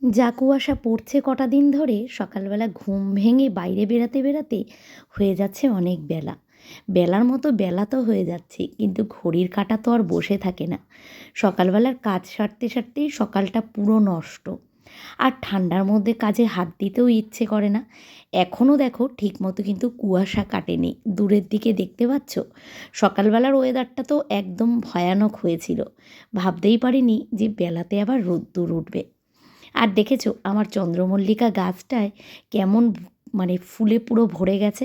যা কুয়াশা পড়ছে কটা দিন ধরে, সকালবেলা ঘুম ভেঙে বাইরে বেরাতে বেরাতে হয়ে যাচ্ছে অনেক বেলা। বেলার মতো বেলা তো হয়ে যাচ্ছে, কিন্তু ঘড়ির কাঁটা তো আর বসে থাকে না। সকালবেলার কাজ সারতে সারতেই সকালটা পুরো নষ্ট। আর ঠান্ডার মধ্যে কাজে হাত দিতেও ইচ্ছে করে না। এখনও দেখো ঠিকমতো কিন্তু কুয়াশা কাটেনি, দূরের দিকে দেখতে পাচ্ছ? সকালবেলার ওয়েদারটা তো একদম ভয়ানক হয়েছিল। ভাবতেই পারিনি যে বেলাতে আবার রোদ্দুর উঠবে। আর দেখেছো আমার চন্দ্রমল্লিকা গাছটায় কেমন মানে ফুলে পুরো ভরে গেছে।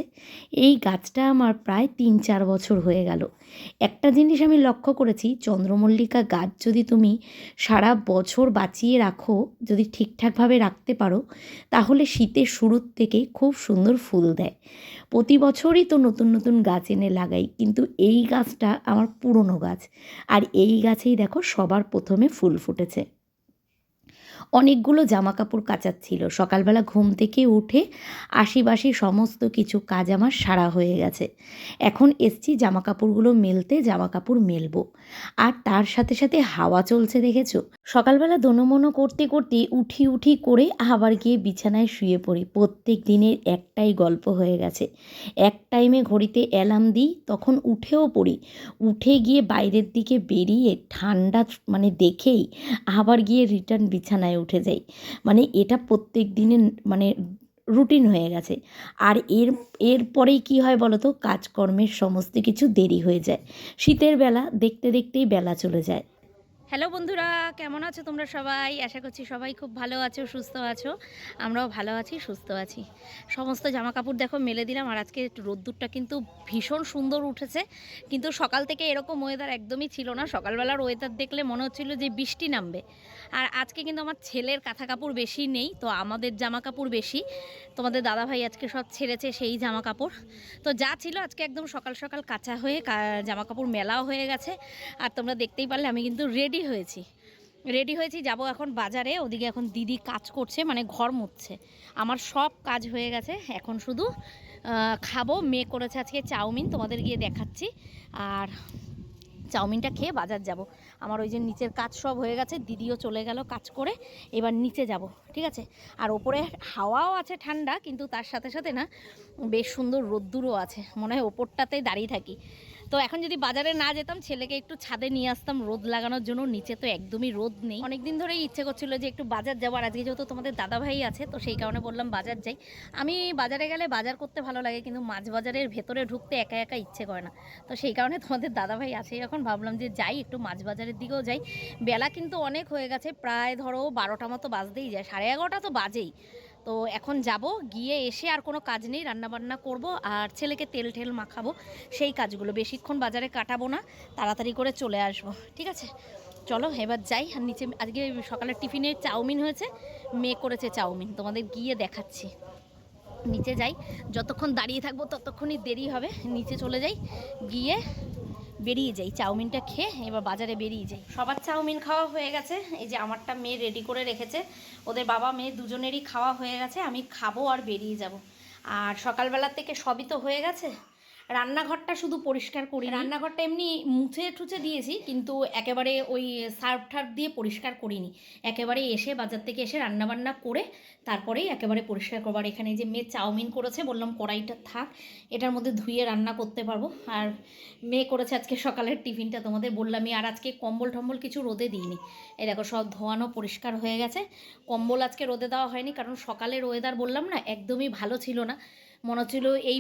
এই গাছটা আমার প্রায় 3-4 বছর হয়ে গেল। একটা জিনিস আমি লক্ষ্য করেছি, চন্দ্রমল্লিকা গাছ যদি তুমি সারা বছর বাঁচিয়ে রাখো, যদি ঠিকঠাকভাবে রাখতে পারো, তাহলে শীতের শুরুর থেকে খুব সুন্দর ফুল দেয়। প্রতি বছরই তো নতুন নতুন গাছ এনে লাগাই, কিন্তু এই গাছটা আমার পুরনো গাছ। আর এই গাছেই দেখো সবার প্রথমে ফুল ফুটেছে। অনেকগুলো জামাকাপড় কাচার ছিল, সকালবেলা ঘুম থেকে উঠে আশিবাসি সমস্ত কিছু কাজ আমার সারা হয়ে গেছে। এখন এসছি জামাকাপড়গুলো মেলতে, জামাকাপড় মেলবো। আর তার সাথে সাথে হাওয়া চলছে দেখেছো? সকালবেলা দোনোমনো করতে করতে উঠি উঠি করে আবার গিয়ে বিছানায় শুয়ে পড়ি। প্রত্যেক দিনের একটাই গল্প হয়ে গেছে। এক টাইমে ঘড়িতে অ্যালার্ম দিই, তখন উঠেও পড়ি। উঠে গিয়ে বাইরের দিকে বেরিয়ে ঠান্ডা মানে দেখেই আবার গিয়ে রিটার্ন বিছানায় উঠে যাই। মানে এটা প্রত্যেক দিনের মানে রুটিন হয়ে গেছে। আর এরপরেই কী হয় বলো তো, কাজকর্মের সমস্ত কিছু দেরি হয়ে যায়। শীতের বেলা দেখতে দেখতেই বেলা চলে যায়। হ্যালো বন্ধুরা, কেমন আছো তোমরা সবাই? আশা করছি সবাই খুব ভালো আছো, সুস্থ আছো। আমরাও ভালো আছি, সুস্থ আছি। সমস্ত জামা কাপড় দেখো মেলে দিলাম। আর আজকে একটু রোদ্দুরটা কিন্তু ভীষণ সুন্দর উঠেছে। কিন্তু সকাল থেকে এরকম ওয়েদার একদমই ছিল না। সকালবেলার ওয়েদার দেখলে মনে হচ্ছিল যে বৃষ্টি নামবে। আর আজকে কিন্তু আমার ছেলের কাঁথা কাপড় বেশি নেই, তো আমাদের জামা কাপড় বেশি। তোমাদের দাদাভাই আজকে সব ছেড়েছে সেই জামা কাপড়। তো যা ছিল আজকে একদম সকাল সকাল কাঁচা হয়ে জামা কাপড় মেলাও হয়ে গেছে। আর তোমরা দেখতেই পারলে আমি কিন্তু রেডি হয়েছি যাব এখন বাজারে। ওদিকে এখন দিদি কাজ করছে, মানে ঘর মুছছে। আমার সব কাজ হয়ে গেছে, এখন শুধু খাবো। মেয়ে করেছে আজকে চাউমিন, তোমাদের গিয়ে দেখাচ্ছি। আর চাউমিনটা খেয়ে বাজার যাব। আমার ওই যে নিচের কাজ সব হয়ে গেছে, দিদিও চলে গেল কাজ করে। এবার নিচে যাব, ঠিক আছে। আর ওপরে হাওয়াও আছে ঠান্ডা, কিন্তু তার সাথে সাথে না বেশ সুন্দর রোদ্দুরও আছে, মনে হয় ওপরটাতেই দাঁড়িয়ে থাকি। তো এখন যদি বাজারে না যেতাম, ছেলেকে একটু ছাদে নিয়ে আসতাম রোদ লাগানোর জন্য। নিচে তো একদমই রোদ নেই। অনেকদিন ধরেই ইচ্ছে করছিল যে একটু বাজার যাবো। আর আজকে যেহেতু তোমাদের দাদাভাই আছে, তো সেই কারণে বললাম বাজার যাই। আমি বাজারে গেলে বাজার করতে ভালো লাগে, কিন্তু মাছ বাজারের ভেতরে ঢুকতে একা একা ইচ্ছে করে না। তো সেই কারণে তোমাদের দাদাভাই আছে এখন, ভাবলাম যে যাই একটু মাছ বাজারের দিকেও যাই। বেলা কিন্তু অনেক হয়ে গেছে, প্রায় ধরো 12টা মতো বাজতেই যায়, 11:30 তো বাজেই। তো এখন যাব, গিয়ে এসে আর কোনো কাজ নেই, রান্নাবান্না করব আর ছেলেকে তেল ঠেল মাখাবো। সেই কাজগুলো, বেশিক্ষণ বাজারে কাটাবো না, তাড়াতাড়ি করে চলে আসবো, ঠিক আছে। চলো এবার যাই। আর নিচে আজকে সকালের টিফিনে চাউমিন হয়েছে, মেয়ে করেছে চাউমিন, তোমাদের গিয়ে দেখাচ্ছি। নিচে যাই, যতক্ষণ দাঁড়িয়ে থাকবো ততক্ষণই দেরি হবে। নিচে চলে যাই, গিয়ে বেরিয়ে যাই, চাউমিনটা খেয়ে এবার বাজারে বেরিয়ে যাই। সবার চাউমিন খাওয়া হয়ে গেছে, এই যে আমারটা মেয়ে রেডি করে রেখেছে। ওদের বাবা মেয়ে দুজনেরই খাওয়া হয়ে গেছে, আমি খাবো আর বেরিয়ে যাব। আর সকালবেলার থেকে সবই তো হয়ে গেছে। রান্নাঘরটা শুধু পরিষ্কার করি, রান্নাঘরটা এমনি মুছে ঠুছে দিয়েছি, কিন্তু একেবারে ওই সার্ফ ঠার্ফ দিয়ে পরিষ্কার করিনি। একেবারে এসে বাজার থেকে এসে রান্নাবান্না করে তারপরেই একেবারে পরিষ্কার করবার। এখানে যে মেয়ে চাউমিন করেছে, বললাম কড়াইটা থাক, এটার মধ্যে ধুয়ে রান্না করতে পারবো। আর মেয়ে করেছে আজকে সকালের টিফিনটা, তোমাদের বললামই। আর আজকে কম্বল টম্বল কিছু রোদে দিইনি। এই দেখো সব ধোয়ানো পরিষ্কার হয়ে গেছে। কম্বল আজকে রোদে দেওয়া হয়নি, কারণ সকালের ওয়েদার বললাম না একদমই ভালো ছিল না। মনে হচ্ছিল এই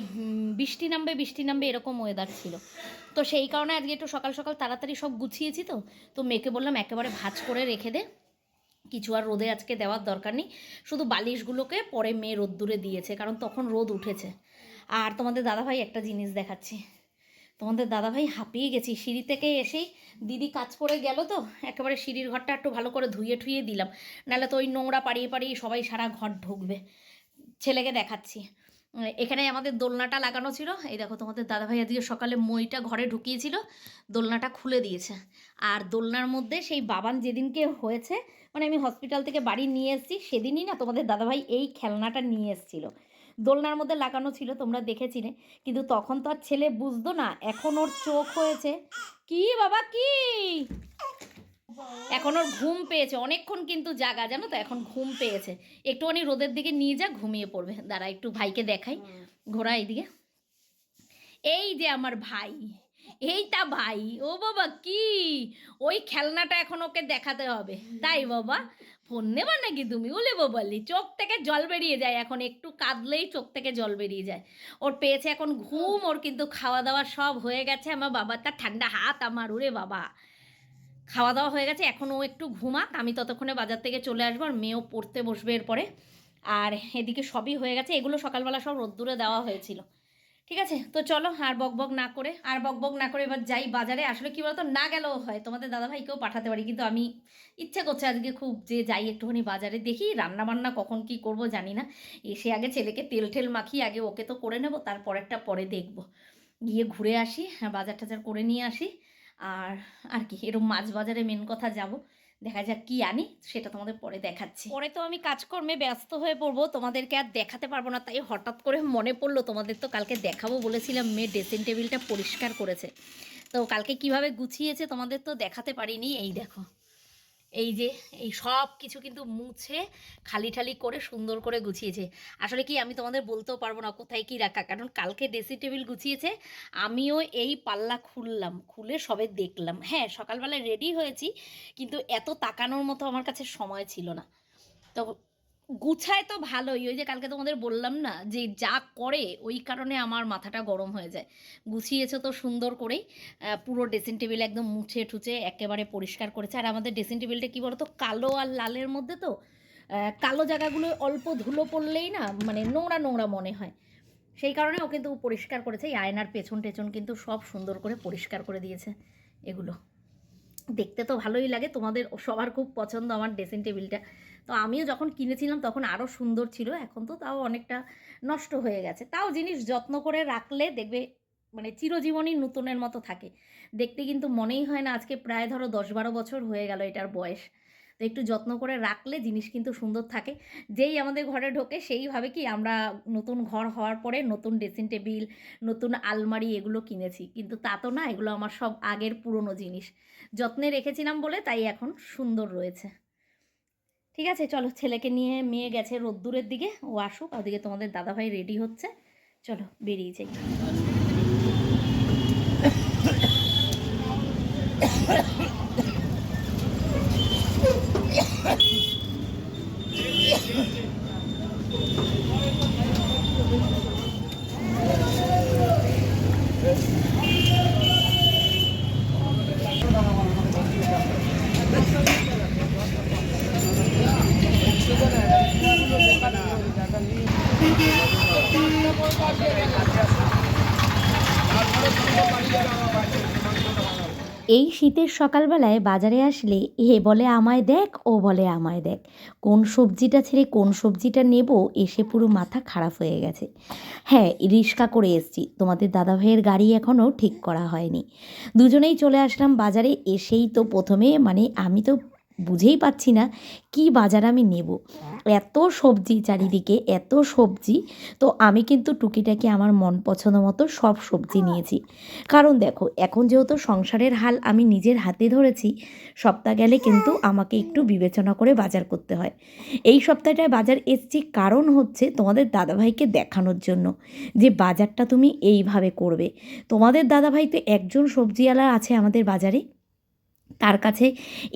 বৃষ্টি নামবে বৃষ্টি নামবে, এরকম ওয়েদার ছিল। তো সেই কারণে আজকে একটু সকাল সকাল তাড়াতাড়ি সব গুছিয়েছি। তো মেয়েকে বললাম একেবারে ভাঁজ করে রেখে দে, কিছু আর রোদে আজকে দেওয়ার দরকার নেই। শুধু বালিশগুলোকে পরে মেয়ে রোদ্দুরে দিয়েছে, কারণ তখন রোদ উঠেছে। আর তোমাদের দাদাভাই একটা জিনিস দেখাচ্ছি। তোমাদের দাদাভাই হাঁপিয়ে গেছি, সিঁড়ি থেকে এসেই দিদি কাজ করে গেল, তো একেবারে সিঁড়ির ঘরটা একটু ভালো করে ধুয়ে ঠুয়ে দিলাম, নাহলে তো ওই নোংরা পাড়িয়ে পাড়িয়ে সবাই সারা ঘর ঢুকবে। ছেলেকে দেখাচ্ছি, এখানে আমাদের দোলনাটা লাগানো ছিল। এই দেখো তোমাদের দাদাভাই আজকে সকালে মইটা ঘরে ঢুকিয়েছিল, দোলনাটা খুলে দিয়েছে। আর দোলনার মধ্যে সেই বাবান যেদিনকে হয়েছে, মানে আমি হসপিটাল থেকে বাড়ি নিয়ে এসেছি, সেদিনই না তোমাদের দাদাভাই এই খেলনাটা নিয়ে এসেছিলো। দোলনার মধ্যে লাগানো ছিল, তোমরা দেখেছিলে। কিন্তু তখন তো আর ছেলে বুঝতো না, এখন ওর চোখ হয়েছে। কি বাবা কি এখন ওর ঘুম পেয়েছে, অনেকক্ষণ কিন্তু জাগা জানো তো, এখন ঘুম পেয়েছে। একটুখানি রোদের দিকে নিয়ে যা, ঘুমিয়ে পড়বে। দাঁড়া একটু ভাইকে দেখাই, ঘোরা এইদিকে। এই যে আমার ভাই, এইটা ভাই। ও বাবা কি, ওই খেলনাটা এখন ওকে দেখাতে হবে, তাই বাবা? ফোন নেবা নাকি তুমি? ওলে বাবালি, চোখ থেকে জল বেরিয়ে যায়, এখন একটু কাঁদলেই চোখ থেকে জল বেরিয়ে যায়। ওর পেয়েছে এখন ঘুম, ওর কিন্তু খাওয়া দাওয়া সব হয়ে গেছে। আমার বাবার তার ঠান্ডা হাত, আমার ওরে বাবা, খাওয়া দাওয়া হয়ে গেছে। এখন ও একটু ঘুমাক, আমি ততক্ষণে বাজার থেকে চলে আসবো, আর মেয়েও পড়তে বসবে এরপরে। আর এদিকে সবই হয়ে গেছে, এগুলো সকালবেলা সব রোদ্দুরে দেওয়া হয়েছিল। ঠিক আছে, তো চলো আর বকবক না করে এবার যাই বাজারে। আসলে কি বলতো, না গেলেও হয়, তোমাদের দাদাভাইকেও পাঠাতে পারি, কিন্তু আমি ইচ্ছে করছে আজকে খুব যে যাই একটুখানি বাজারে, দেখি রান্না বান্না কখন কি করব জানি না। এসে আগে ছেলেকে তেল ঠেল মাখি, আগে ওকে তো করে নেব, তারপরেরটা পরে দেখব। গিয়ে ঘুরে আসি, হ্যাঁ বাজার টাজার করে নিয়ে আসি। আর আর কি, এরকম মাছ বাজারে মেন কথা যাব, দেখা যাক কি আনি, সেটা তোমাদের পরে দেখাচ্ছি। পরে তো আমি কাজকর্মে ব্যস্ত হয়ে পড়বো, তোমাদেরকে আর দেখাতে পারবো না। তাই হঠাৎ করে মনে পড়লো, তোমাদের তো কালকে দেখাবো বলেছিলাম, মেয়ে ড্রেসিং টেবিলটা পরিষ্কার করেছে। তো কালকে কিভাবে গুছিয়েছে তোমাদের তো দেখাতে পারিনি। এই দেখো, এই যে এই সব কিছু কিন্তু মুছে খালি ঠালি করে সুন্দর করে গুছিয়েছে। আসলে কি, আমি তোমাদের বলতেও পারবো না কোথায় কি রাখা, কারণ কালকে ড্রেসিং টেবিল গুছিয়েছে, আমিও এই পাল্লা খুললাম, খুলে সবে দেখলাম। হ্যাঁ সকালবেলায় রেডি হয়েছি, কিন্তু এত তাকানোর মতো আমার কাছে সময় ছিল না। তো গুছায় তো ভালোই, ওই যে কালকে তোমাদের বললাম না যে যা করে ওই কারণে আমার মাথাটা গরম হয়ে যায়। গুছিয়েছে তো সুন্দর করেই, পুরো ড্রেসিং টেবিল একদম মুছে ঠুচে একেবারে পরিষ্কার করেছে। আর আমাদের ড্রেসিং টেবিলটা কী বলো তো, কালো আর লালের মধ্যে তো, কালো জায়গাগুলো অল্প ধুলো পড়লেই না মানে নোংরা নোংরা মনে হয়, সেই কারণে ও কিন্তু পরিষ্কার করেছে। এই আয়নার পেছন টেছন কিন্তু সব সুন্দর করে পরিষ্কার করে দিয়েছে। এগুলো দেখতে তো ভালোই লাগে, তোমাদের সবার খুব পছন্দ আমার ড্রেসিং টেবিলটা। তো আমিও যখন কিনেছিলাম তখন আরও সুন্দর ছিল, এখন তো তাও অনেকটা নষ্ট হয়ে গেছে। তাও জিনিস যত্ন করে রাখলে দেখবে মানে চিরজীবনই নতুনের মতো থাকে। দেখতে কিন্তু মনেই হয় না আজকে প্রায় ধরো 10-12 বছর হয়ে গেল এটার বয়স। তো একটু যত্ন করে রাখলে জিনিস কিন্তু সুন্দর থাকে। যেই আমাদের ঘরে ঢোকে সেইভাবে কি আমরা নতুন ঘর হওয়ার পরে নতুন ড্রেসিং টেবিল, নতুন আলমারি এগুলো কিনেছি, কিন্তু তা তো না, এগুলো আমার সব আগের পুরনো জিনিস, যত্নে রেখেছিলাম বলে তাই এখন সুন্দর রয়েছে। ঠিক আছে চলো, ছেলেকে নিয়ে মেয়ে গেছে রোদ্দুরের দিকে, ও আসুক, ওদিকে তোমাদের দাদাভাই রেডি হচ্ছে, চলো বেরিয়ে যাই। এই শীতের সকালবেলায় বাজারে আসলে এ বলে আমায় দেখ, ও বলে আমায় দেখ, কোন সবজিটা ছেড়ে কোন সবজিটা নেব এসে পুরো মাথা খারাপ হয়ে গেছে। হ্যাঁ রিক্সা করে এসছি, তোমাদের দাদাভাইয়ের গাড়ি এখনও ঠিক করা হয়নি। দুজনেই চলে আসলাম বাজারে। এসেই তো প্রথমে মানে আমি তো বুঝেই পাচ্ছি না কি বাজার আমি নেব, এত সবজি চারিদিকে, এত সবজি। তো আমি কিন্তু টুকিটাকি আমার মন পছন্দ মতো সব সবজি নিয়েছি। কারণ দেখো এখন যেহেতু সংসারের হাল আমি নিজের হাতে ধরেছি, সপ্তাহ গেলে কিন্তু আমাকে একটু বিবেচনা করে বাজার করতে হয়। এই সপ্তাহটায় বাজার এসছি কারণ হচ্ছে তোমাদের দাদাভাইকে দেখানোর জন্য যে বাজারটা তুমি এইভাবে করবে। তোমাদের দাদাভাই তো একজন সবজিওয়ালা আছে আমাদের বাজারে, তার কাছে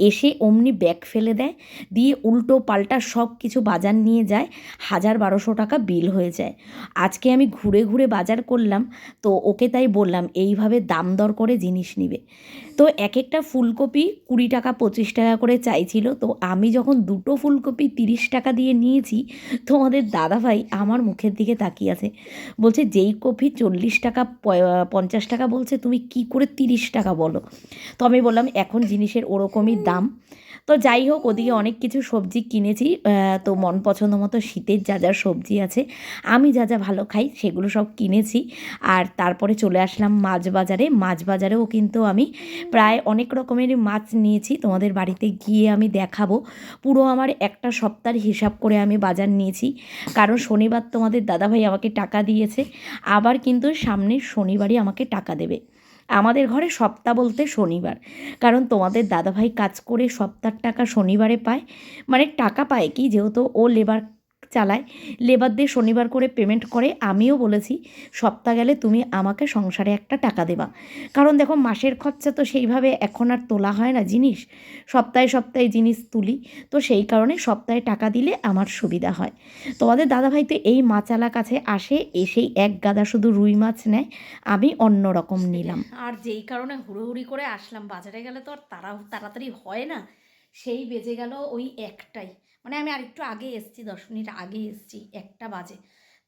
এসে অমনি ব্যাগ ফেলে দেয়, দিয়ে উল্টো পাল্টা সব কিছু বাজার নিয়ে যায়, 1000-1200 টাকা বিল হয়ে যায়। আজকে আমি ঘুরে ঘুরে বাজার করলাম, তো ওকে তাই বললাম এইভাবে দাম দর করে জিনিস নিবে। তো এক একটা ফুলকপি 20 টাকা 25 টাকা করে চাইছিল, তো আমি যখন দুটো ফুলকপি 30 টাকা দিয়ে নিয়েছি, তোমাদের দাদাভাই আমার মুখের দিকে তাকিয়ে আছে, বলছে যেই কপি 40 টাকা 50 টাকা বলছে তুমি কি করে 30 টাকা বলো। তো আমি বললাম এখন জিনিসের ওরকমই দাম। তো যাই হোক ওদিকে অনেক কিছু সবজি কিনেছি, তো মন পছন্দ মতো শীতের যা যা সবজি আছে, আমি যা যা ভালো খাই সেগুলো সব কিনেছি। আর তারপরে চলে আসলাম মাছ বাজারে। মাছ বাজারেও কিন্তু আমি প্রায় অনেক রকমেরই মাছ নিয়েছি, তোমাদের বাড়িতে গিয়ে আমি দেখাবো। পুরো আমার একটা সপ্তাহের হিসাব করে আমি বাজার নিয়েছি, কারণ শনিবার তোমাদের দাদাভাই আমাকে টাকা দিয়েছে, আবার কিন্তু সামনের শনিবারই আমাকে টাকা দেবে। আমাদের ঘরে সপ্তাহ বলতে শনিবার, কারণ তোমাদের দাদাভাই কাজ করে সপ্তাহের টাকা শনিবারে পায়, মানে টাকা পায় কি, যেহেতু ও লেবার চালায়, লেবারদের শনিবার করে পেমেন্ট করে। আমিও বলেছি সপ্তাহ গেলে তুমি আমাকে সংসারে একটা টাকা দেবা, কারণ দেখো মাসের খরচা তো সেইভাবে এখন আর তোলা হয় না জিনিস, সপ্তাহে সপ্তাহে জিনিস তুলি, তো সেই কারণে সপ্তাহে টাকা দিলে আমার সুবিধা হয়। তোমাদের দাদাভাই তো এই মাচালা কাছে আসে, এসেই এক গাদা শুধু রুই মাছ নেয়, আমি অন্য রকম নিলাম। আর যেই কারণে হুড়োহুড়ি করে আসলাম, বাজারে গেলে তো আর তাড়াতাড়ি হয় না, সেই বেজে গেল ওই একটাই, মানে আমি আরেকটু আগে এসেছি, 10 মিনিট আগে এসেছি, 1টা বাজে।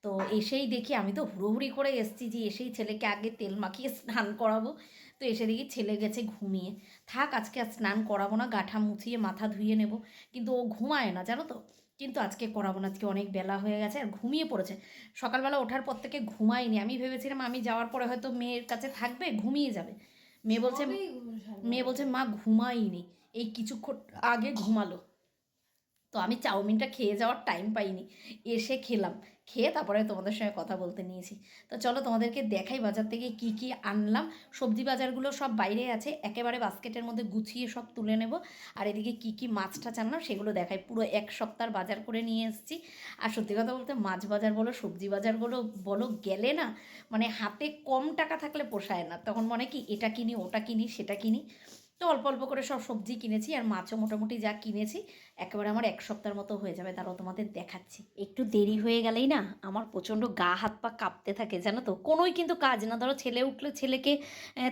তো এসেই দেখি, আমি তো হুড়োহুড়ি করে এসেছি যে এসেই ছেলেকে আগে তেল মাখিয়ে স্নান করাবো, তো এসে দেখি ছেলে গেছে ঘুমিয়ে। থাক আজকে আর স্নান করাবো না, গাঠা মুছিয়ে মাথা ধুয়ে নেব, কিন্তু ও ঘুমায় না জানো তো, কিন্তু আজকে করাবো না, আজকে অনেক বেলা হয়ে গেছে আর ঘুমিয়ে পড়েছে। সকালবেলা ওঠার পর থেকে ঘুমাইনি, আমি ভেবেছিলাম আমি যাওয়ার পরে হয়তো মেয়ের কাছে থাকবে, ঘুমিয়ে যাবে। মেয়ে বলছে মা ঘুমাইনি, এই কিছুক্ষণ আগে ঘুমালো। তো আমি চাউমিনটা খেয়ে যাওয়ার টাইম পাইনি, এসে খেলাম, খেয়ে তারপরে তোমাদের সঙ্গে কথা বলতে নিয়েছি। তো চলো তোমাদেরকে দেখাই বাজার থেকে কি কি আনলাম। সবজি বাজারগুলো সব বাইরে আছে, একেবারে বাস্কেটের মধ্যে গুছিয়ে সব তুলে নেব। আর এদিকে কি কি মাছটা আনলাম সেগুলো দেখাই, পুরো 1 সপ্তাহ বাজার করে নিয়ে এসেছি। আর সত্যি কথা বলতে মাছ বাজার বলো সবজি বাজার বলো গেলে না, মানে হাতে কম টাকা থাকলে পোষায় না, তখন মনে কি এটা কিনি ওটা কিনি সেটা কিনি। তো অল্প অল্প করে সব সবজি কিনেছি, আর মাছও মোটামুটি যা কিনেছি একেবারে আমার 1 সপ্তাহের মতো হয়ে যাবে। তারাও তোমাদের দেখাচ্ছি। একটু দেরি হয়ে গেলেই না আমার প্রচণ্ড গা হাত পা কাঁপতে থাকে জানো তো, কোনোই কিন্তু কাজ না, ধরো ছেলে উঠলে ছেলেকে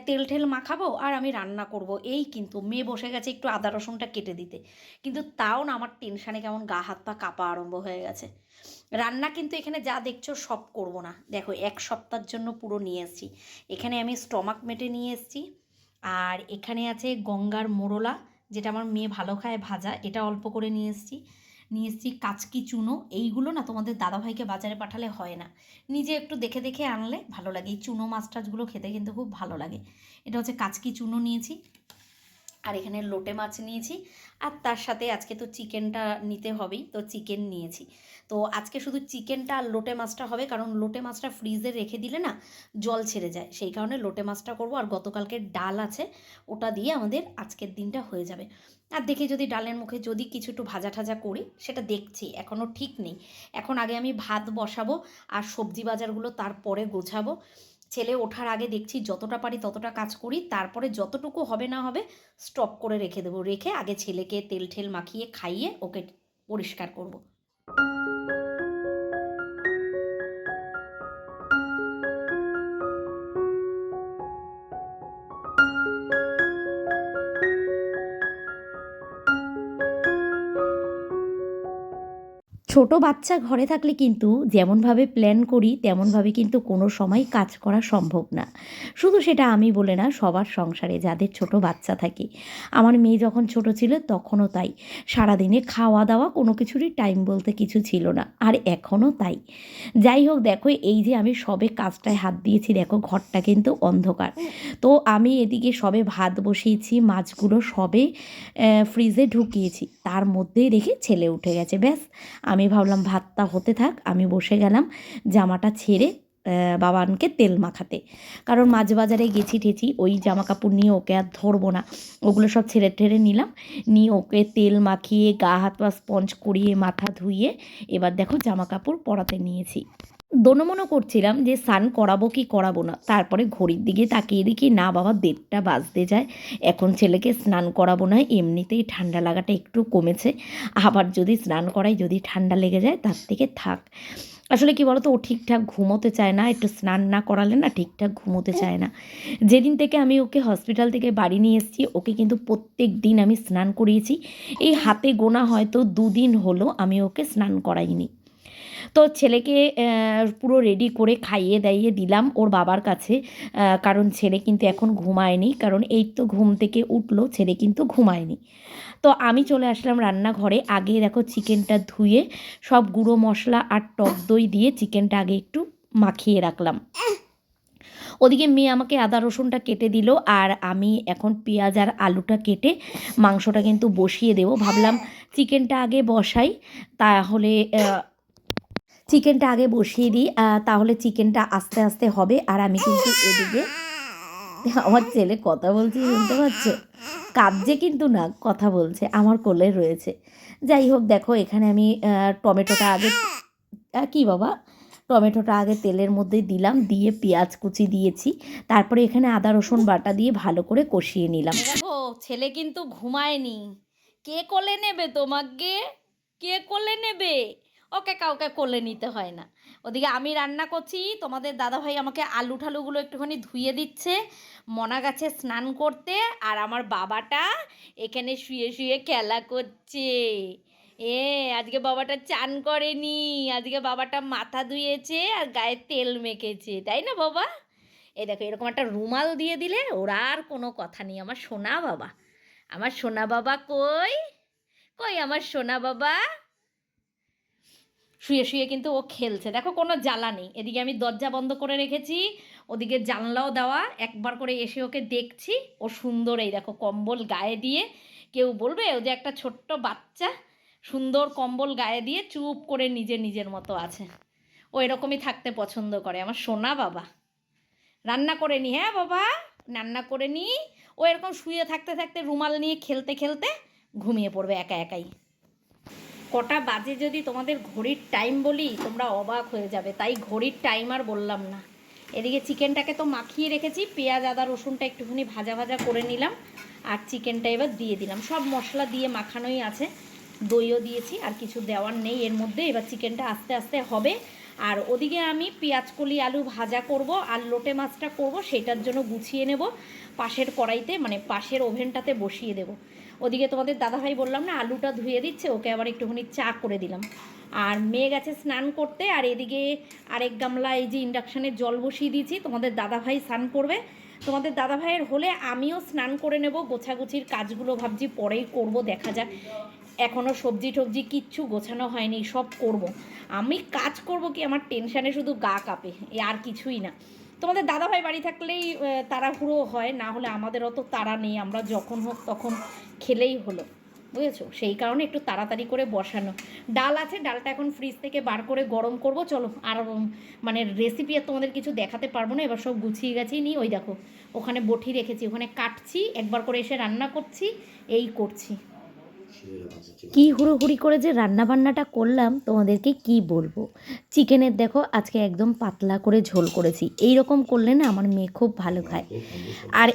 তেল ঠেল মাখাবো আর আমি রান্না করব, এই কিন্তু মেয়ে বসে গেছে একটু আদা রসুনটা কেটে দিতে, কিন্তু তাও না আমার টেনশানে কেমন গা হাত পা কাঁপা আরম্ভ হয়ে গেছে। রান্না কিন্তু এখানে যা দেখছো সব করব না, দেখো 1 সপ্তাহের জন্য পুরো নিয়ে এসেছি। এখানে আমি স্টমাক মেটে নিয়ে এসেছি, আর এখানে আছে গঙ্গার মোরলা, যেটা আমার মেয়ে ভালো খায় ভাজা, এটা অল্প করে নিয়ে এসেছি কাচকি চুনো। এইগুলো না তোমাদের দাদাভাইকে বাজারে পাঠালে হয় না, নিজে একটু দেখে দেখে আনলে ভালো লাগে। এই চুনো মাছ টাছগুলো খেতে কিন্তু খুব ভালো লাগে। এটা হচ্ছে কাচকি চুনো নিয়েছি, আর এখানে লোটে মাছ নিয়েছি, আর তার সাথে আজকে তো চিকেনটা নিতে হবেই, তো চিকেন নিয়েছি। তো আজকে শুধু চিকেনটা আর লোটে মাছটা হবে, কারণ লোটে মাছটা ফ্রিজে রেখে দিলে না জল ছেড়ে যায়, সেই কারণে লোটে মাছটা করব। আর গতকালকে ডাল আছে, ওটা দিয়ে আমাদের আজকের দিনটা হয়ে যাবে। আর দেখি যদি ডালের মুখে যদি কিছু একটু ভাজা ঠাজা করি, সেটা দেখছি, এখনও ঠিক নেই। এখন আগে আমি ভাত বসাবো আর সবজি বাজারগুলো তারপরে গোছাবো। ছেলে ওঠার আগে দেখছি যতটা পারি ততটা কাজ করি, তারপরে যতটুকু হবে না হবে স্টপ করে রেখে দেবো, রেখে আগে ছেলেকে তেল ঠেল মাখিয়ে খাইয়ে ওকে পরিষ্কার করব। ছোট বাচ্চা ঘরে থাকলে কিন্তু যেমনভাবে প্ল্যান করি তেমনভাবে কিন্তু কোনো সময় কাজ করা সম্ভব না। শুধু সেটা আমি বলে না, সবার সংসারে যাদের ছোট বাচ্চা থাকে, আমার মেয়ে যখন ছোট ছিল তখনও তাই, সারাদিনে খাওয়া দাওয়া কোনো কিছুরই টাইম বলতে কিছু ছিল না, আর এখনও তাই। যাই হোক, দেখো এই যে আমি সবে কাজটায় হাত দিয়েছি, দেখো ঘরটা কিন্তু অন্ধকার। তো আমি এদিকে সবে ভাত বসিয়েছি, মাছগুলো সবে ফ্রিজে ঢুকিয়েছি, তার মধ্যেই দেখি ছেলে উঠে গেছে। ব্যাস, আমি ভাবলাম ভাতটা হতে থাক, আমি বসে গেলাম জামাটা ছেড়ে বাবানকে তেল মাখাতে, কারণ মাছ বাজারে গেছি ঠেছি, ওই জামা কাপড় নিয়ে ওকে আর ধরবো না, ওগুলো সব ছেড়ে ঠেড়ে নিলাম, নিয়ে ওকে তেল মাখিয়ে গা হাত পা স্পঞ্জ করিয়ে মাথা ধুইয়ে এবার দেখো জামা কাপড় পরাতে নিয়েছি। দোনোমনো করছিলাম যে স্নান করাবো কি করাবো না, তারপরে ঘড়ির দিকে তাকিয়ে দেখি না বাবা 1:30 বাজতে যায়, এখন ছেলেকে স্নান করাবো না, এমনিতেই ঠান্ডা লাগাটা একটু কমেছে, আবার যদি স্নান করাই যদি ঠান্ডা লেগে যায় তার থেকে থাক। আসলে কি বলতো, ও ঠিকঠাক ঘুমোতে চায় না, একটু স্নান না করালে না ঠিকঠাক ঘুমোতে চায় না। যেদিন থেকে আমি ওকে হসপিটাল থেকে বাড়ি নিয়ে এসেছি, ওকে কিন্তু প্রত্যেক দিন আমি স্নান করিয়েছি, এই হাতে গোনা হয়তো 2 দিন হলো আমি ওকে স্নান করাইনি। তো ছেলেকে পুরো রেডি করে খাইয়ে দাইয়ে দিলাম ওর বাবার কাছে, কারণ ছেলে কিন্তু এখন ঘুমায়নি, কারণ এই তো ঘুম থেকে উঠলো, ছেলে কিন্তু ঘুমায়নি। তো আমি চলে আসলাম রান্নাঘরে, আগে দেখো চিকেনটা ধুয়ে সব গুঁড়ো মশলা আর টক দই দিয়ে চিকেনটা আগে একটু মাখিয়ে রাখলাম। ওদিকে মেয়ে আমাকে আদা রসুনটা কেটে দিল, আর আমি এখন পেঁয়াজ আর আলুটা কেটে মাংসটা কিন্তু বসিয়ে দেবো। ভাবলাম চিকেনটা আগে বসাই, তাহলে চিকেনটা আগে বসিয়ে দিই, তাহলে চিকেনটা আস্তে আস্তে হবে, আর আমি কিন্তু এদিকে আমার ছেলে কথা বলছে, শুনতে পাচ্ছ? কাঁদছে কিন্তু না, কথা বলছে, আমার কোলে রয়েছে। যাই হোক, দেখো এখানে আমি টমেটোটা আগে কী বাবা, টমেটোটা আগে তেলের মধ্যে দিলাম, দিয়ে পেঁয়াজ কুচি দিয়েছি, তারপরে এখানে আদা রসুন বাটা দিয়ে ভালো করে কষিয়ে নিলাম। দেখো ছেলে কিন্তু ঘুমায়নি। কে কোলে নেবে তোমাকে? কে কোলে নেবে? ওকে কাউকে কোলে নিতে হয় না। ওদিকে আমি রান্না করছি, তোমাদের দাদাভাই আমাকে আলু ঠালুগুলো একটুখানি ধুয়ে দিচ্ছে, মনা গাছে স্নান করতে, আর আমার বাবাটা এখানে শুয়ে শুয়ে খেলা করছে। আজকে বাবাটা চান করেনি, আজকে বাবাটা মাথা ধুয়েছে আর গায়ে তেল মেখেছে, তাই না বাবা? এই দেখো এরকম একটা রুমাল দিয়ে দিলে ওর আর কোনো কথা নেই। আমার সোনা বাবা, আমার সোনা বাবা কই? কই আমার সোনা বাবা? শুয়ে শুয়ে কিন্তু ও খেলছে, দেখো কোনো জ্বালা নেই। এদিকে আমি দরজা বন্ধ করে রেখেছি, ওদিকে জানলাও দেওয়া, একবার করে এসে ওকে দেখছি। ও সুন্দর, এই দেখো কম্বল গায়ে দিয়ে, কেউ বলবে ও যে একটা ছোট্ট বাচ্চা, সুন্দর কম্বল গায়ে দিয়ে চুপ করে নিজের নিজের মতো আছে। ও এরকমই থাকতে পছন্দ করে, আমার সোনা বাবা। রান্না করে নি, হ্যাঁ বাবা, রান্না করে নি। ও এরকম শুয়ে থাকতে থাকতে রুমাল নিয়ে খেলতে খেলতে ঘুমিয়ে পড়বে একা একাই। কটা বাজে যদি তোমাদের ঘড়ির টাইম বলি তোমরা অবাক হয়ে যাবে, তাই ঘড়ির টাইম আর বললাম না। এদিকে চিকেনটাকে তো মাখিয়ে রেখেছি, পেঁয়াজ আদা রসুনটা একটুখানি ভাজা ভাজা করে নিলাম, আর চিকেনটা এবার দিয়ে দিলাম। সব মশলা দিয়ে মাখানোই আছে, দইও দিয়েছি, আর কিছু দেওয়ার নেই এর মধ্যে। এবার চিকেনটা আস্তে আস্তে হবে। আর ওদিকে আমি পেঁয়াজ কলি আলু ভাজা করব, আর লোটে মাছটা করব, সেটার জন্য গুছিয়ে নেব পাশের কড়াইতে, মানে পাশের ওভেনটাতে বসিয়ে দেব। ওদিকে তোমাদের দাদাভাই বললাম না আলুটা ধুয়ে দিচ্ছে, ওকে আবার একটুখানি চা করে দিলাম। আর মেয়ে গেছে স্নান করতে, আর এদিকে আরেক গামলা এই যে ইন্ডাকশানে জল বসিয়ে দিয়েছি, তোমাদের দাদাভাই স্নান করবে। তোমাদের দাদাভাইয়ের হলে আমিও স্নান করে নেব। গোছাগুছির কাজগুলো ভাবছি পরেই করব, দেখা যাক। এখনও সবজি টবজি কিচ্ছু গোছানো হয়নি, সব করব। আমি কাজ করব কি, আমার টেনশানে শুধু গা কাঁপে, আর কিছুই না। তোমাদের দাদাভাই বাড়ি থাকলেই তাড়াহুড়ো হয়, না হলে আমাদের অত তাড়া নেই, আমরা যখন হোক তখন খেলেই হলো, বুঝেছো? সেই কারণে একটু তাড়াতাড়ি করে বসানো। ডাল আছে, ডালটা এখন ফ্রিজ থেকে বার করে গরম করব। চলো, আর মানে রেসিপি আর তোমাদের কিছু দেখাতে পারবো না, এবার সব গুছিয়ে গেছেই নিই। ওই দেখো ওখানে বটি রেখেছি, ওখানে কাটছি, একবার করে এসে রান্না করছি, এই করছি। কি হুড়োহুড়ি করে যে রান্নাবান্নাটা করলাম তোমাদেরকে কি বলবো। চিকেনের দেখো আজকে একদম পাতলা করে ঝোল করেছি, এই রকম করলে না আমার মেয়ে খুব ভালো খায়। আর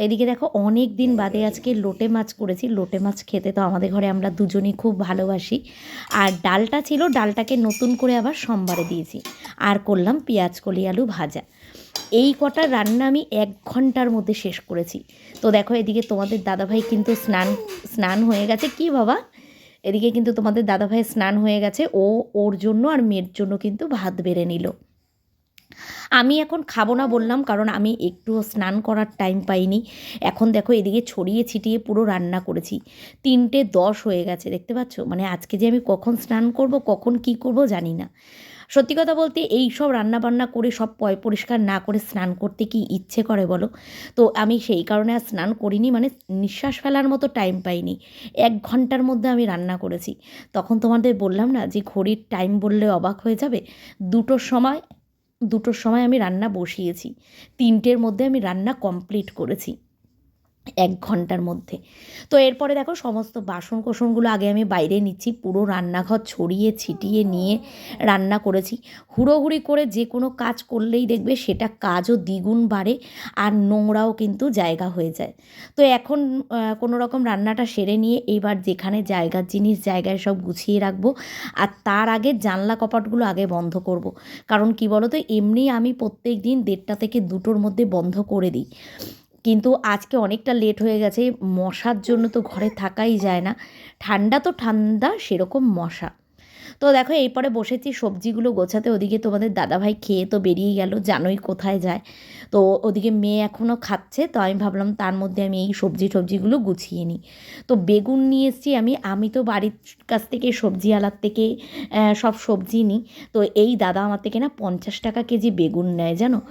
এদিকে দেখো অনেক দিন বাদে আজকে লোটে মাছ করেছি। লোটে মাছ খেতে তো আমাদের ঘরে আমরা দুজনই খুব ভালোবাসি। আর ডালটা ছিল, ডালটাকে নতুন করে আবার সোমবারে দিয়েছি। আর করলাম পেঁয়াজ কলি আলু ভাজা। এই কটা রান্না আমি 1 ঘন্টার মধ্যে শেষ করেছি। তো দেখো এদিকে তোমাদের দাদাভাই কিন্তু স্নান হয়ে গেছে। কি বাবা? এদিকে কিন্তু তোমাদের দাদাভাইয়ের স্নান হয়ে গেছে, ওর জন্য আর মেয়ের জন্য কিন্তু ভাত বেড়ে নিল। আমি এখন খাবো না বললাম, কারণ আমি একটুও স্নান করার টাইম পাইনি। এখন দেখো এদিকে ছড়িয়ে ছিটিয়ে পুরো রান্না করেছি। 3:10 হয়ে গেছে, দেখতে পাচ্ছ? মানে আজকে যে আমি কখন স্নান করব, কখন কি করব জানি না। সত্যি কথা বলতে এই সব রান্নাবান্না করে সব পরিষ্কার না করে স্নান করতে কি ইচ্ছে করে বলো? তো আমি সেই কারণে আর স্নান করিনি, মানে নিঃশ্বাস ফেলার মতো টাইম পাইনি। 1 ঘন্টার মধ্যে আমি রান্না করেছি। তখন তোমাদের বললাম না যে ঘড়ির টাইম বললে অবাক হয়ে যাবে। 2টোর সময় আমি রান্না বসিয়েছি, 3টের মধ্যে আমি রান্না কমপ্লিট করেছি 1 ঘন্টার মধ্যে। তো এরপরে দেখো সমস্ত বাসন কোসনগুলো আগে আমি বাইরে নিচ্ছি, পুরো রান্নাঘর ছড়িয়ে ছিটিয়ে নিয়ে রান্না করেছি। হুড়োহুড়ি করে যে কোনো কাজ করলেই দেখবে সেটা কাজও দ্বিগুণ বাড়ে, আর নোংরাও কিন্তু জায়গা হয়ে যায়। তো এখন কোনো রকম রান্নাটা সেরে নিয়ে এবার যেখানে জায়গার জিনিস জায়গায় সব গুছিয়ে রাখবো। আর তার আগে জানলা কপাটগুলো আগে বন্ধ করব। কারণ কি বলো তো, এমনি আমি প্রত্যেক দিন 1:30 থেকে 2টোর মধ্যে বন্ধ করে দিই, কিন্তু আজকে অনেকটা লেট হয়ে গেছে। মশার জন্য তো ঘরে থাকাই যায় না, ঠান্ডা তো ঠান্ডা, সেরকম মশা। তো দেখো এরপরে বসেছি সবজিগুলো গোছাতে। ওদিকে তোমাদের দাদাভাই খেয়ে তো বেরিয়ে গেল, জানোই কোথায় যায়। তো ওদিকে মেয়ে এখনও খাচ্ছে, তো আমি ভাবলাম তার মধ্যে আমি এই সবজিগুলো গুছিয়ে নিই। তো বেগুন নিয়ে এসেছি আমি তো বাড়ির কাছ থেকে সবজিওয়ালার থেকে সব সবজি নিই। তো এই দাদা আমার থেকে না 50 টাকা কেজি বেগুন নেয়, জানো?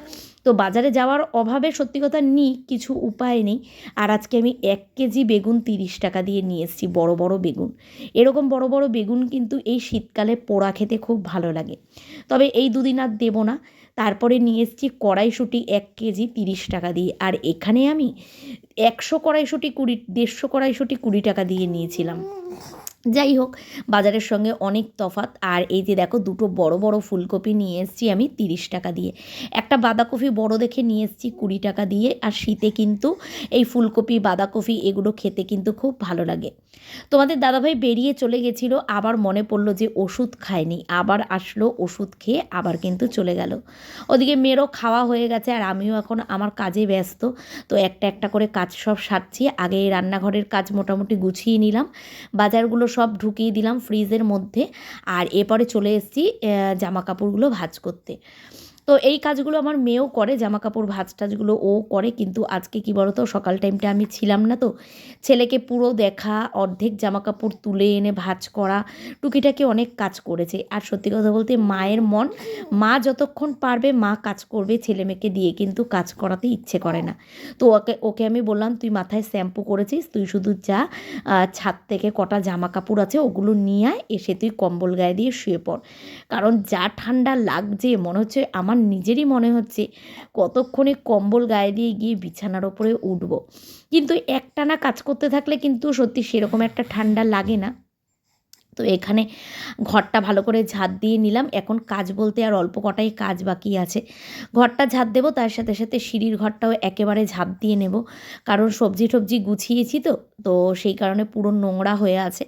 তো বাজারে যাওয়ার অভাবে সত্যি কথা নিই, কিছু উপায় নেই। আর আজকে আমি 1 কেজি বেগুন 30 টাকা দিয়ে নিয়ে এসেছি, বড় বড় বেগুন। এরকম বড় বড় বেগুন কিন্তু এই শীতকালে পোড়া খেতে খুব ভালো লাগে। তবে এই 2 দিন আর দেবো না, তারপরে নিয়ে এসেছি কড়াইশুঁটি 1 কেজি 30 টাকা দিয়ে, আর এখানে আমি 100 কড়াইশুঁটি 150 কড়াইশুঁটি 20 টাকা দিয়ে নিয়েছিলাম। যাই হোক, বাজারের সঙ্গে অনেক তফাৎ। আর এই যে দেখো, দুটো বড় বড় ফুলকপি নিয়ে এসেছি আমি 30 টাকা দিয়ে, একটা বাঁধাকপি বড় দেখে নিয়ে এসেছি 20 টাকা দিয়ে। আর শীতে কিন্তু এই ফুলকপি বাঁধাকপি এগুলো খেতে কিন্তু খুব ভালো লাগে। তোমাদের দাদাভাই বেরিয়ে চলে গেছিলো, আবার মনে পড়লো যে ওষুধ খায়নি, আবার আসলো, ওষুধ খেয়ে আবার কিন্তু চলে গেল। ওদিকে মেয়েরও খাওয়া হয়ে গেছে, আর আমিও এখন আমার কাজে ব্যস্ত। তো একটা একটা করে কাজ সব সারছি। আগে রান্নাঘরের কাজ মোটামুটি গুছিয়ে নিলাম, বাজারগুলো সব ঢুকিয়ে দিলাম ফ্রিজের মধ্যে, আর এরপরে চলে এসেছি জামা কাপড়গুলো ভাঁজ করতে। তো এই কাজগুলো আমার মেয়েও করে, জামা কাপড় ভাঁজ টাজগুলো ও করে, কিন্তু আজকে কী বলো তো, সকাল টাইমটা আমি ছিলাম না, তো ছেলেকে পুরো দেখা, অর্ধেক জামা কাপড় তুলে এনে ভাঁজ করা, টুকিটাকি অনেক কাজ করেছে। আর সত্যি কথা বলতে মায়ের মন, মা যতক্ষণ পারবে মা কাজ করবে, ছেলে মেয়েকে দিয়ে কিন্তু কাজ করাতে ইচ্ছে করে না। তো ওকে আমি বললাম, তুই মাথায় শ্যাম্পু করেছিস, তুই শুধু যা ছাদ থেকে কটা জামা কাপড় আছে ওগুলো নিয়ে আয়, এসে তুই কম্বল গায়ে দিয়ে শুয়ে পড়। কারণ যা ঠান্ডা লাগছে, মনে হচ্ছে আমার নিজেরই মনে হচ্ছে কতক্ষণে কম্বল গায়ে দিয়ে গিয়ে বিছানার ওপরে উঠব। কিন্তু একটানা কাজ করতে থাকলে কিন্তু সত্যি সেরকম একটা ঠান্ডা লাগে না। তো এখানে ঘরটা ভালো করে ঝাঁট দিয়ে নিলাম। এখন কাজ বলতে আর অল্প কটাই কাজ বাকি আছে। ঘরটা ঝাঁট দেবো, তার সাথে সাথে সিঁড়ির ঘরটাও একেবারে ঝাঁপ দিয়ে নেব, কারণ সবজি টবজি গুছিয়েছি তো, তো সেই কারণে পুরো নোংরা হয়ে আছে,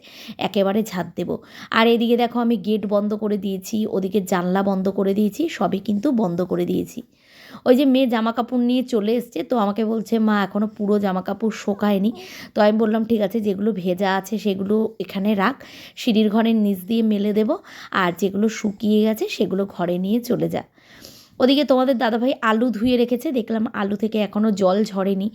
একেবারে ঝাঁট দেবো। আর এদিকে দেখো, আমি গেট বন্ধ করে দিয়েছি, ওদিকে জানলা বন্ধ করে দিয়েছি, সবই কিন্তু বন্ধ করে দিয়েছি। ওই যে মেয়ে জামা কাপড় নিয়ে চলে এসছে, তো আমাকে বলছে, মা এখনও পুরো জামা কাপড় শোকায়নি। তো আমি বললাম, ঠিক আছে, যেগুলো ভেজা আছে সেগুলো এখানে রাখ, সিঁড়ির ঘরের নিচ দিয়ে মেলে দেবো, আর যেগুলো শুকিয়ে গেছে সেগুলো ঘরে নিয়ে চলে যা। ওদিকে তোমাদের দাদাভাই আলু ধুয়ে রেখেছে, দেখলাম আলু থেকে এখনও জল ঝরেনি।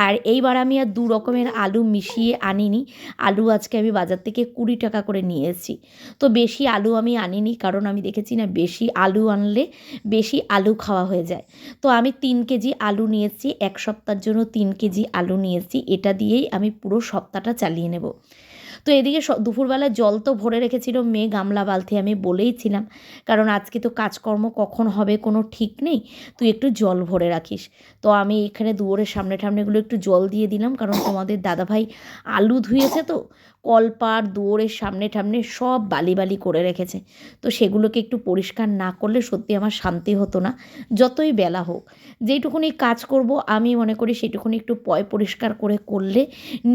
আর এইবার আমি আর 2 রকমের আলু মিশিয়ে আনিনি, আলু আজকে আমি বাজার থেকে 20 টাকা করে নিয়ে এসেছি। তো বেশি আলু আমি আনিনি, কারণ আমি দেখেছি না, বেশি আলু আনলে বেশি আলু খাওয়া হয়ে যায়। তো আমি 3 কেজি আলু নিয়ে এসেছি, 1 সপ্তাহের জন্য 3 কেজি আলু নিয়ে এসেছি, এটা দিয়েই আমি পুরো সপ্তাহটা চালিয়ে নেব। তো এদিকে দুপুরবেলা জল তো ভরে রেখেছিল মেয়ে গামলা বালতি, আমি বলেইছিলাম, কারণ আজকে তো কাজকর্ম কখন হবে কোনো ঠিক নেই, তুই একটু জল ভরে রাখিস। তো আমি এখানে দুয়ারের সামনেগুলো একটু জল দিয়ে দিলাম, কারণ তোমাদের দাদাভাই আলু ধুয়েছে, তো কলপাড় দুয়ারের সামনে সব বালি বালি করে রেখেছে। তো সেগুলোকে একটু পরিষ্কার না করলে সত্যি আমার শান্তি হতো না, যতই বেলা হোক। যেইটুকুনি কাজ করব আমি মনে করি সেটুকুনি একটু পরিষ্কার করে করলে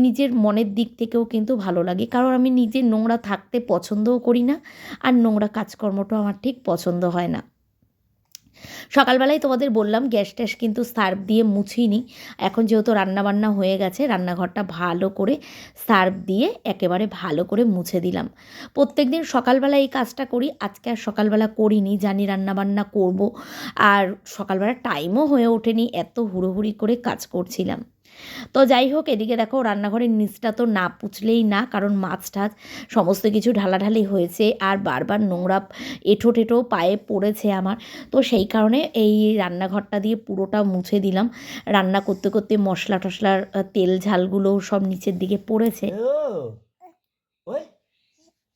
নিজের মনের দিক থেকেও কিন্তু ভালো লাগে, কারণ আমি নিজে নোংরা থাকতে পছন্দও করি না, আর নোংরা কাজকর্মটাও আমার ঠিক পছন্দ হয় না। সকালবেলায় তোমাদের বললাম, গ্যাস ট্যাস কিন্তু সার্ফ দিয়ে মুছিনি, এখন যেহেতু রান্নাবান্না হয়ে গেছে, রান্নাঘরটা ভালো করে সার্ফ দিয়ে একেবারে ভালো করে মুছে দিলাম। প্রত্যেক দিন সকালবেলা এই কাজটা করি, আজকে আর সকালবেলা করিনি, জানি রান্নাবান্না করব, আর সকালবেলা টাইমও হয়ে ওঠেনি, এত হুড়োহুড়ি করে কাজ করছিলাম। তো যাই হোক, এদিকে দেখো, রান্নাঘরের নিচটা তো না পুছলেই না, কারণ মাছ টাছ সমস্ত কিছু ঢালাঢালি হয়েছে, আর বারবার নোংরা এঁঠো টেঠো পায়ে পড়েছে আমার। তো সেই কারণে এই রান্নাঘরটা দিয়ে পুরোটা মুছে দিলাম। রান্না করতে করতে মশলা টশলার তেল ঝালগুলো সব নিচের দিকে পড়েছে। ওই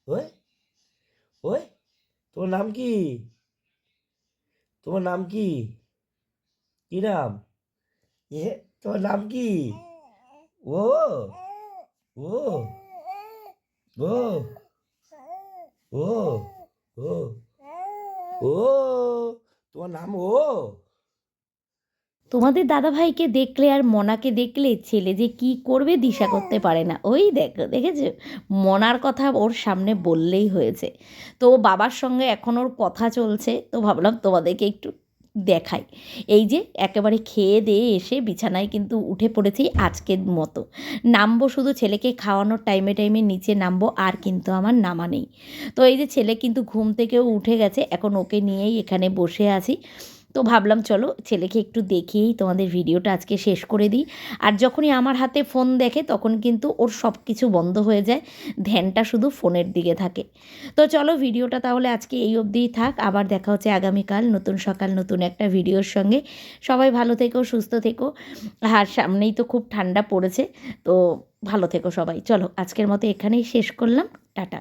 ওই ওই তোমার নাম কি? তোমার নাম কি? কি নাম? এ তোমার নাম কি? ও ও ও ও ও ও তোমার নাম ও? তোমাদের দাদাভাইকে দেখলে আর মনাকে দেখলে ছেলে যে কি করবে দিশা করতে পারে না। ওই দেখো, দেখেছো, মনার কথা ওর সামনে বললেই হয়েছে। তো বাবার সঙ্গে এখন ওর কথা চলছে, তো ভাবলাম তোমাদেরকে একটু দেখাই। এই যে একেবারে খেয়ে দিয়ে এসে বিছানায় কিন্তু উঠে পড়েছি আজকের মতো। নামবো শুধু ছেলেকে খাওয়ানোর টাইমে নিচে নামবো, আর কিন্তু আমার নামা নেই। তো এই যে ছেলে কিন্তু ঘুম থেকেও উঠে গেছে, এখন ওকে নিয়েই এখানে বসে আছি। তো ভাবলাম চলো ছেলেকে একটু দেখিয়েই তোমাদের ভিডিওটা আজকে শেষ করে দিই। আর যখনই আমার হাতে ফোন দেখে তখন কিন্তু ওর সব কিছু বন্ধ হয়ে যায়, ধ্যানটা শুধু ফোনের দিকে থাকে। তো চলো, ভিডিওটা তাহলে আজকে এই অবধিই থাক, আবার দেখা হচ্ছে আগামীকাল নতুন সকাল নতুন একটা ভিডিওর সঙ্গে। সবাই ভালো থেকো, সুস্থ থেকো, আর সামনেই তো খুব ঠান্ডা পড়েছে, তো ভালো থেকো সবাই। চলো, আজকের মতো এখানেই শেষ করলাম, টাটা।